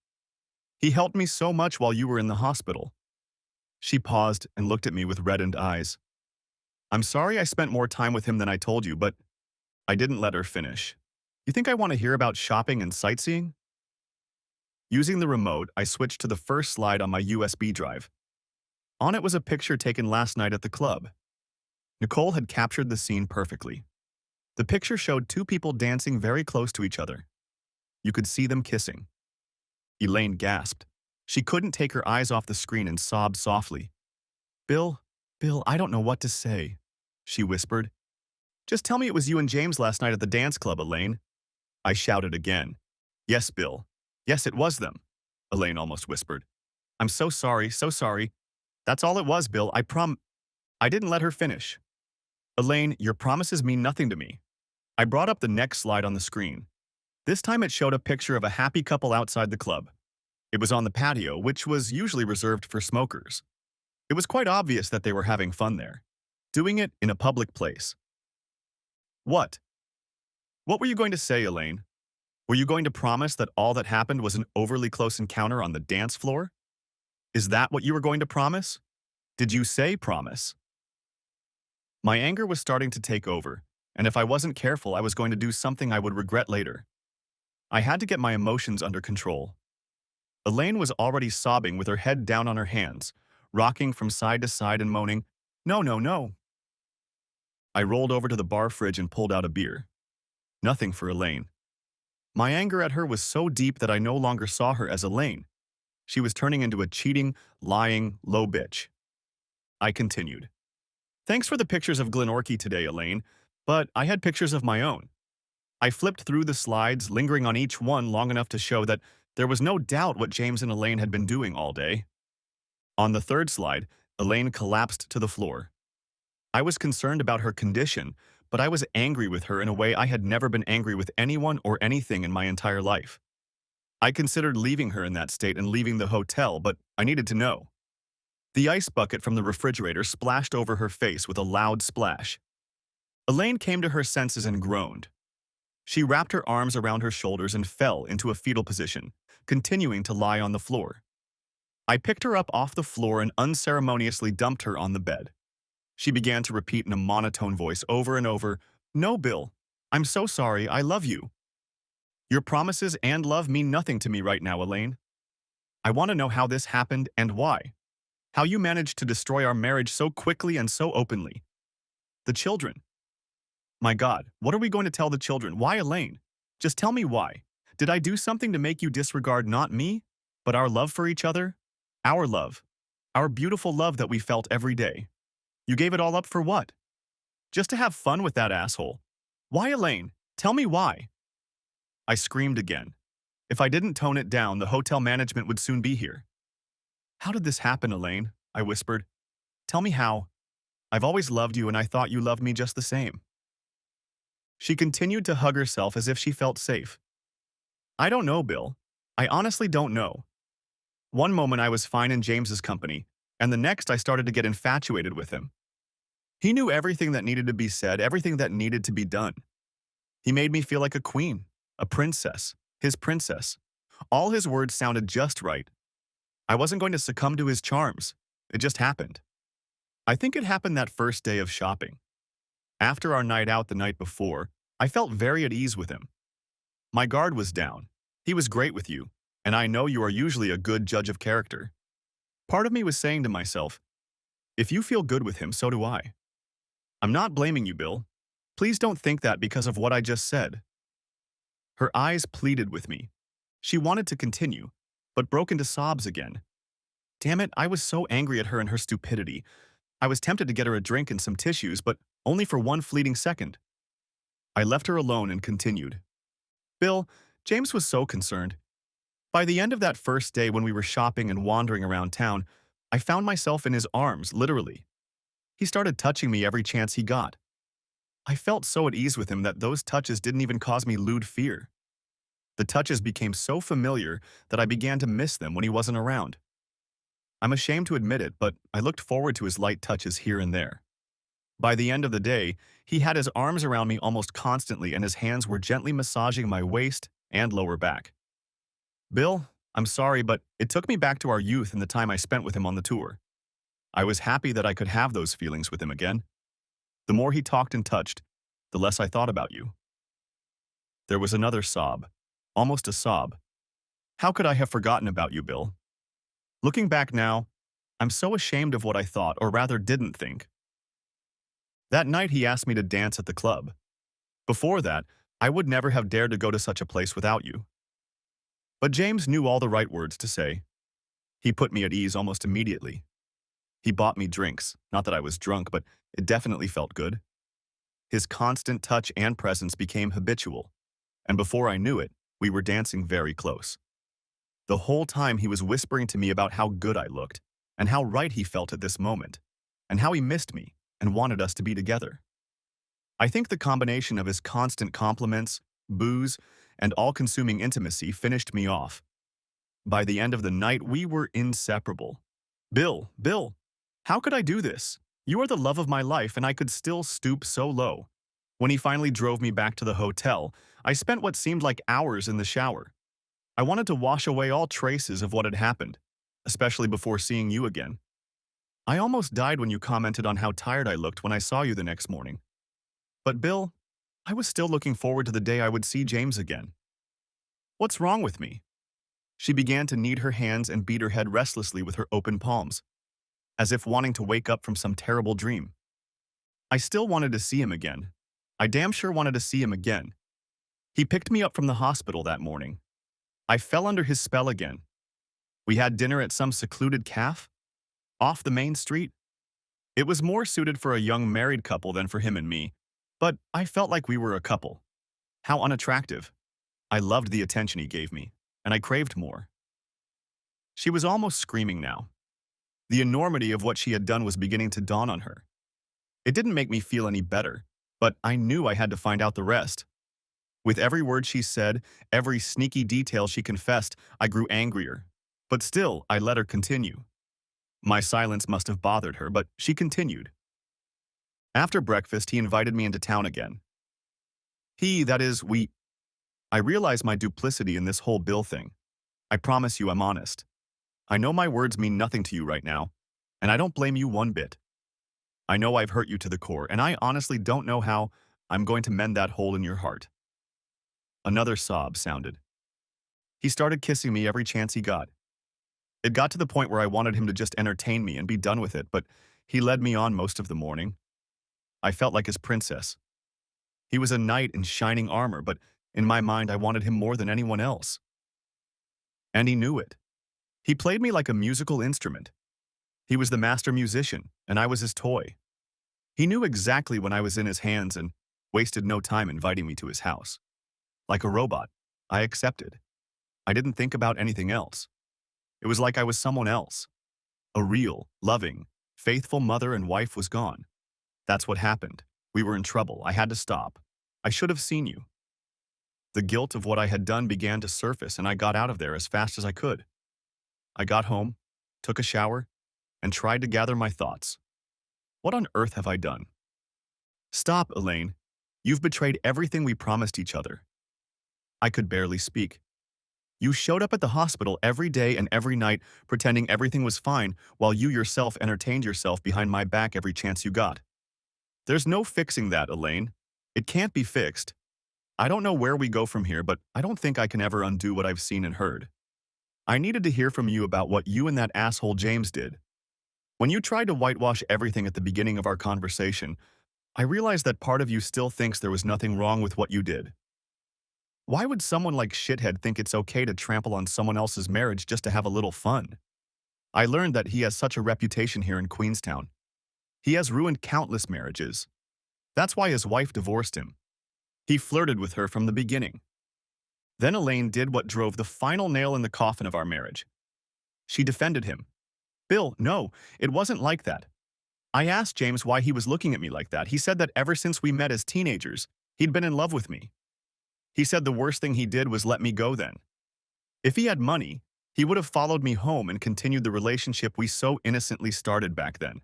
He helped me so much while you were in the hospital. She paused and looked at me with reddened eyes. I'm sorry I spent more time with him than I told you, but I didn't let her finish. You think I want to hear about shopping and sightseeing? Using the remote, I switched to the first slide on my USB drive. On it was a picture taken last night at the club. Nicole had captured the scene perfectly. The picture showed two people dancing very close to each other. You could see them kissing. Elaine gasped. She couldn't take her eyes off the screen and sobbed softly. Bill, Bill, I don't know what to say, she whispered. Just tell me it was you and James last night at the dance club, Elaine. I shouted again. Yes, Bill. Yes, it was them, Elaine almost whispered. I'm so sorry, so sorry. That's all it was, Bill. I didn't let her finish. Elaine, your promises mean nothing to me. I brought up the next slide on the screen. This time it showed a picture of a happy couple outside the club. It was on the patio, which was usually reserved for smokers. It was quite obvious that they were having fun there, doing it in a public place. What? What were you going to say, Elaine? Were you going to promise that all that happened was an overly close encounter on the dance floor? Is that what you were going to promise? Did you say promise? My anger was starting to take over, and if I wasn't careful, I was going to do something I would regret later. I had to get my emotions under control. Elaine was already sobbing with her head down on her hands, rocking from side to side and moaning, "No, no, no." I rolled over to the bar fridge and pulled out a beer. Nothing for Elaine. My anger at her was so deep that I no longer saw her as Elaine. She was turning into a cheating, lying, low bitch. I continued. Thanks for the pictures of Glenorchy today, Elaine, but I had pictures of my own. I flipped through the slides, lingering on each one long enough to show that there was no doubt what James and Elaine had been doing all day. On the third slide, Elaine collapsed to the floor. I was concerned about her condition, but I was angry with her in a way I had never been angry with anyone or anything in my entire life. I considered leaving her in that state and leaving the hotel, but I needed to know. The ice bucket from the refrigerator splashed over her face with a loud splash. Elaine came to her senses and groaned. She wrapped her arms around her shoulders and fell into a fetal position, continuing to lie on the floor. I picked her up off the floor and unceremoniously dumped her on the bed. She began to repeat in a monotone voice over and over, "No, Bill. I'm so sorry. I love you. Your promises and love mean nothing to me right now, Elaine. I want to know how this happened and why. How you managed to destroy our marriage so quickly and so openly. The children. My God, what are we going to tell the children? Why, Elaine? Just tell me why. Did I do something to make you disregard not me, but our love for each other? Our love. Our beautiful love that we felt every day. You gave it all up for what? Just to have fun with that asshole. Why, Elaine? Tell me why." I screamed again. If I didn't tone it down, the hotel management would soon be here. "How did this happen, Elaine?" I whispered. "Tell me how. I've always loved you and I thought you loved me just the same." She continued to hug herself as if she felt safe. "I don't know, Bill. I honestly don't know. One moment I was fine in James's company, and the next I started to get infatuated with him. He knew everything that needed to be said, everything that needed to be done. He made me feel like a queen, a princess, his princess. All his words sounded just right. I wasn't going to succumb to his charms. It just happened. I think it happened that first day of shopping. After our night out the night before, I felt very at ease with him. My guard was down. He was great with you, and I know you are usually a good judge of character. Part of me was saying to myself, if you feel good with him, so do I. I'm not blaming you, Bill. Please don't think that because of what I just said." Her eyes pleaded with me. She wanted to continue, but broke into sobs again. Damn it, I was so angry at her and her stupidity. I was tempted to get her a drink and some tissues, but only for one fleeting second. I left her alone and continued. "Bill, James was so concerned. By the end of that first day when we were shopping and wandering around town, I found myself in his arms, literally. He started touching me every chance he got. I felt so at ease with him that those touches didn't even cause me lewd fear. The touches became so familiar that I began to miss them when he wasn't around. I'm ashamed to admit it, but I looked forward to his light touches here and there. By the end of the day, he had his arms around me almost constantly and his hands were gently massaging my waist and lower back. Bill, I'm sorry, but it took me back to our youth and the time I spent with him on the tour. I was happy that I could have those feelings with him again. The more he talked and touched, the less I thought about you. There was another sob, almost a sob. How could I have forgotten about you, Bill? Looking back now, I'm so ashamed of what I thought, or rather didn't think. That night he asked me to dance at the club. Before that, I would never have dared to go to such a place without you. But James knew all the right words to say. He put me at ease almost immediately. He bought me drinks, not that I was drunk, but it definitely felt good. His constant touch and presence became habitual, and before I knew it, we were dancing very close. The whole time he was whispering to me about how good I looked, and how right he felt at this moment, and how he missed me and wanted us to be together. I think the combination of his constant compliments, booze, and all-consuming intimacy finished me off. By the end of the night, we were inseparable. Bill, how could I do this? You are the love of my life, and I could still stoop so low. When he finally drove me back to the hotel, I spent what seemed like hours in the shower. I wanted to wash away all traces of what had happened, especially before seeing you again. I almost died when you commented on how tired I looked when I saw you the next morning. But Bill, I was still looking forward to the day I would see James again. What's wrong with me? She began to knead her hands and beat her head restlessly with her open palms, as if wanting to wake up from some terrible dream. I still wanted to see him again. I damn sure wanted to see him again. He picked me up from the hospital that morning. I fell under his spell again. We had dinner at some secluded cafe, off the main street. It was more suited for a young married couple than for him and me, but I felt like we were a couple. How unattractive. I loved the attention he gave me, and I craved more. She was almost screaming now. The enormity of what she had done was beginning to dawn on her. It didn't make me feel any better, but I knew I had to find out the rest. With every word she said, every sneaky detail she confessed, I grew angrier. But still, I let her continue. My silence must have bothered her, but she continued. After breakfast, he invited me into town again. I realize my duplicity in this whole Bill thing. I promise you I'm honest. I know my words mean nothing to you right now, and I don't blame you one bit. I know I've hurt you to the core, and I honestly don't know how I'm going to mend that hole in your heart. Another sob sounded. He started kissing me every chance he got. It got to the point where I wanted him to just entertain me and be done with it, but he led me on most of the morning. I felt like his princess. He was a knight in shining armor, but in my mind I wanted him more than anyone else. And he knew it. He played me like a musical instrument. He was the master musician, and I was his toy. He knew exactly when I was in his hands and wasted no time inviting me to his house. Like a robot, I accepted. I didn't think about anything else. It was like I was someone else. A real, loving, faithful mother and wife was gone. That's what happened. We were in trouble. I had to stop. I should have seen you. The guilt of what I had done began to surface, and I got out of there as fast as I could. I got home, took a shower, and tried to gather my thoughts. What on earth have I done? Stop, Elaine. You've betrayed everything we promised each other. I could barely speak. You showed up at the hospital every day and every night, pretending everything was fine, while you yourself entertained yourself behind my back every chance you got. There's no fixing that, Elaine. It can't be fixed. I don't know where we go from here, but I don't think I can ever undo what I've seen and heard. I needed to hear from you about what you and that asshole James did. When you tried to whitewash everything at the beginning of our conversation, I realized that part of you still thinks there was nothing wrong with what you did. Why would someone like Shithead think it's okay to trample on someone else's marriage just to have a little fun? I learned that he has such a reputation here in Queenstown. He has ruined countless marriages. That's why his wife divorced him. He flirted with her from the beginning. Then Elaine did what drove the final nail in the coffin of our marriage. She defended him. Bill, no, it wasn't like that. I asked James why he was looking at me like that. He said that ever since we met as teenagers, he'd been in love with me. He said the worst thing he did was let me go then. If he had money, he would have followed me home and continued the relationship we so innocently started back then.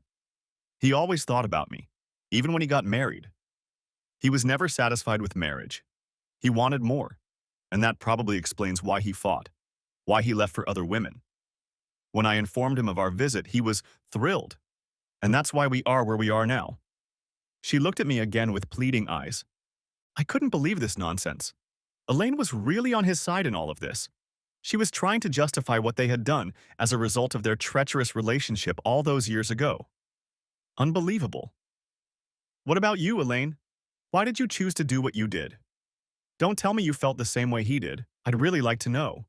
He always thought about me, even when he got married. He was never satisfied with marriage. He wanted more, and that probably explains why he fought, why he left for other women. When I informed him of our visit, he was thrilled, and that's why we are where we are now. She looked at me again with pleading eyes. I couldn't believe this nonsense. Elaine was really on his side in all of this. She was trying to justify what they had done as a result of their treacherous relationship all those years ago. Unbelievable. What about you, Elaine? Why did you choose to do what you did? Don't tell me you felt the same way he did. I'd really like to know.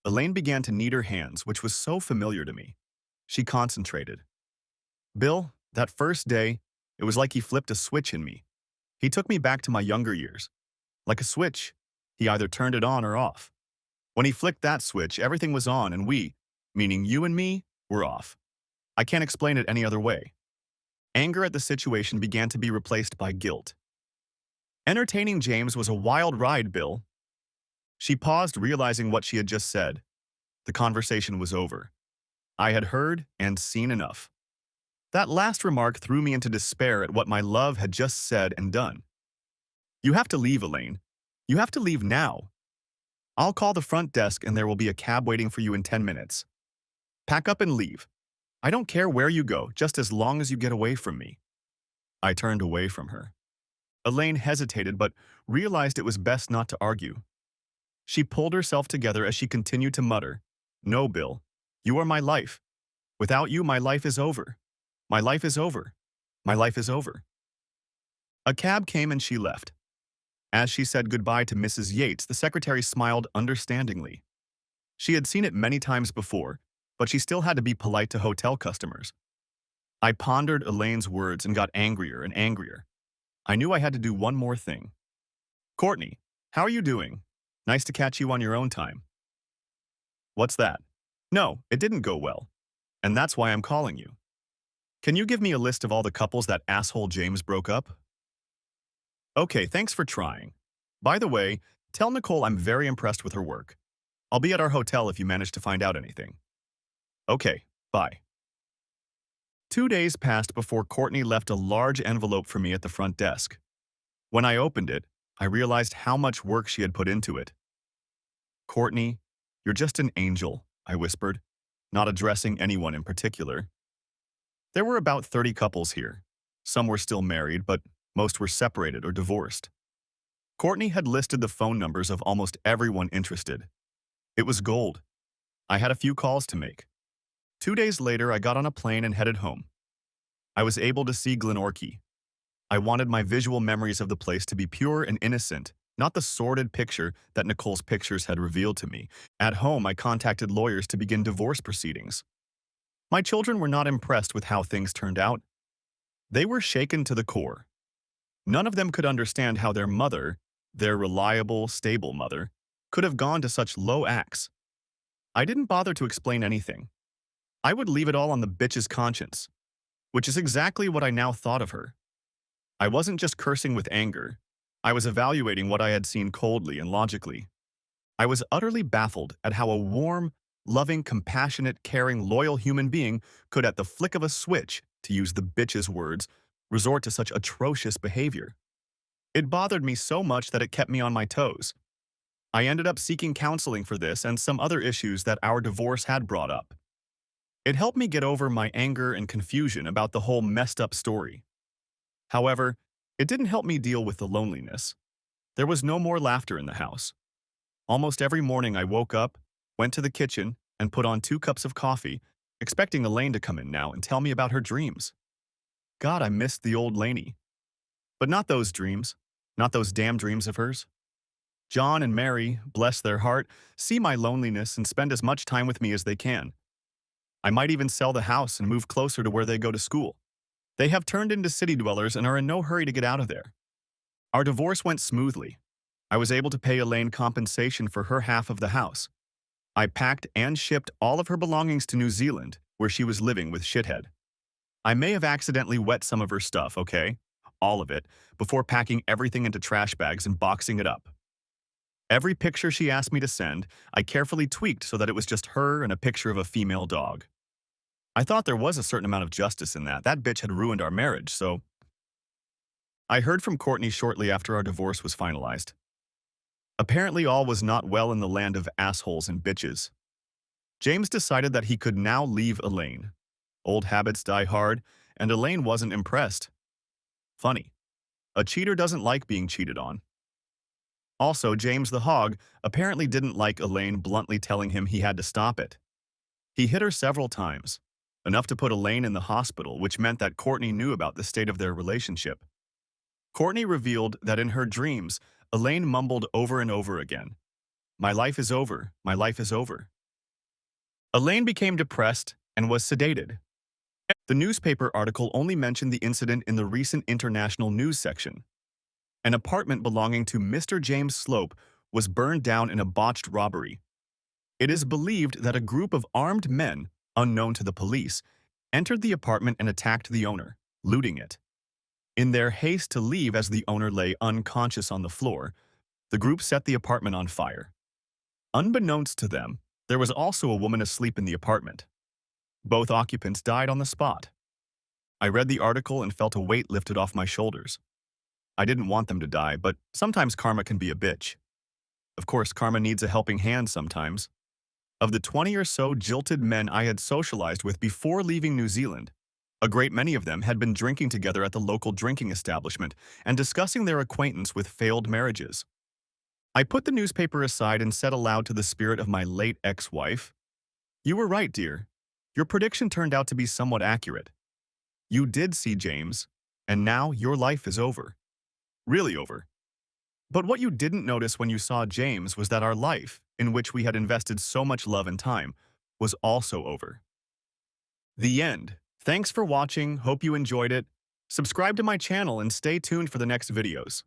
Elaine began to knead her hands, which was so familiar to me. She concentrated. Bill, that first day, it was like he flipped a switch in me. He took me back to my younger years. Like a switch, he either turned it on or off. When he flicked that switch, everything was on and we, meaning you and me, were off. I can't explain it any other way. Anger at the situation began to be replaced by guilt. Entertaining James was a wild ride, Bill. She paused, realizing what she had just said. The conversation was over. I had heard and seen enough. That last remark threw me into despair at what my love had just said and done. You have to leave, Elaine. You have to leave now. I'll call the front desk and there will be a cab waiting for you in 10 minutes. Pack up and leave. I don't care where you go, just as long as you get away from me. I turned away from her. Elaine hesitated but realized it was best not to argue. She pulled herself together as she continued to mutter, No, Bill, you are my life. Without you, my life is over. My life is over. My life is over. A cab came and she left. As she said goodbye to Mrs. Yates, the secretary smiled understandingly. She had seen it many times before, but she still had to be polite to hotel customers. I pondered Elaine's words and got angrier and angrier. I knew I had to do one more thing. Courtney, how are you doing? Nice to catch you on your own time. What's that? No, it didn't go well. And that's why I'm calling you. Can you give me a list of all the couples that asshole James broke up? Okay, thanks for trying. By the way, tell Nicole I'm very impressed with her work. I'll be at our hotel if you manage to find out anything. Okay, bye. 2 days passed before Courtney left a large envelope for me at the front desk. When I opened it, I realized how much work she had put into it. Courtney, you're just an angel, I whispered, not addressing anyone in particular. There were about 30 couples here. Some were still married, but most were separated or divorced. Courtney had listed the phone numbers of almost everyone interested. It was gold. I had a few calls to make. 2 days later, I got on a plane and headed home. I was able to see Glenorchy. I wanted my visual memories of the place to be pure and innocent, not the sordid picture that Nicole's pictures had revealed to me. At home, I contacted lawyers to begin divorce proceedings. My children were not impressed with how things turned out. They were shaken to the core. None of them could understand how their mother, their reliable, stable mother, could have gone to such low acts. I didn't bother to explain anything. I would leave it all on the bitch's conscience, which is exactly what I now thought of her. I wasn't just cursing with anger. I was evaluating what I had seen coldly and logically. I was utterly baffled at how a warm, loving, compassionate, caring, loyal human being could, at the flick of a switch, to use the bitch's words, resort to such atrocious behavior. It bothered me so much that it kept me on my toes. I ended up seeking counseling for this and some other issues that our divorce had brought up. It helped me get over my anger and confusion about the whole messed up story. However, it didn't help me deal with the loneliness. There was no more laughter in the house. Almost every morning I woke up, went to the kitchen, and put on 2 cups of coffee, expecting Elaine to come in now and tell me about her dreams. God, I missed the old Laney. But not those dreams. Not those damn dreams of hers. John and Mary, bless their heart, see my loneliness and spend as much time with me as they can. I might even sell the house and move closer to where they go to school. They have turned into city dwellers and are in no hurry to get out of there. Our divorce went smoothly. I was able to pay Elaine compensation for her half of the house. I packed and shipped all of her belongings to New Zealand, where she was living with Shithead. I may have accidentally wet some of her stuff, okay? All of it, before packing everything into trash bags and boxing it up. Every picture she asked me to send, I carefully tweaked so that it was just her and a picture of a female dog. I thought there was a certain amount of justice in that. That bitch had ruined our marriage, so I heard from Courtney shortly after our divorce was finalized. Apparently all was not well in the land of assholes and bitches. James decided that he could now leave Elaine. Old habits die hard, and Elaine wasn't impressed. Funny. A cheater doesn't like being cheated on. Also, James the Hog apparently didn't like Elaine bluntly telling him he had to stop it. He hit her several times, enough to put Elaine in the hospital, which meant that Courtney knew about the state of their relationship. Courtney revealed that in her dreams, Elaine mumbled over and over again, "My life is over, my life is over." Elaine became depressed and was sedated. The newspaper article only mentioned the incident in the recent international news section. An apartment belonging to Mr. James Slope was burned down in a botched robbery. It is believed that a group of armed men, unknown to the police, entered the apartment and attacked the owner, looting it. In their haste to leave as the owner lay unconscious on the floor, the group set the apartment on fire. Unbeknownst to them, there was also a woman asleep in the apartment. Both occupants died on the spot. I read the article and felt a weight lifted off my shoulders. I didn't want them to die, but sometimes karma can be a bitch. Of course, karma needs a helping hand sometimes. Of the 20 or so jilted men I had socialized with before leaving New Zealand, a great many of them had been drinking together at the local drinking establishment and discussing their acquaintance with failed marriages. I put the newspaper aside and said aloud to the spirit of my late ex-wife, "You were right, dear. Your prediction turned out to be somewhat accurate. You did see James, and now your life is over. Really over. But what you didn't notice when you saw James was that our life, in which we had invested so much love and time, was also over." The end. Thanks for watching, hope you enjoyed it. Subscribe to my channel and stay tuned for the next videos.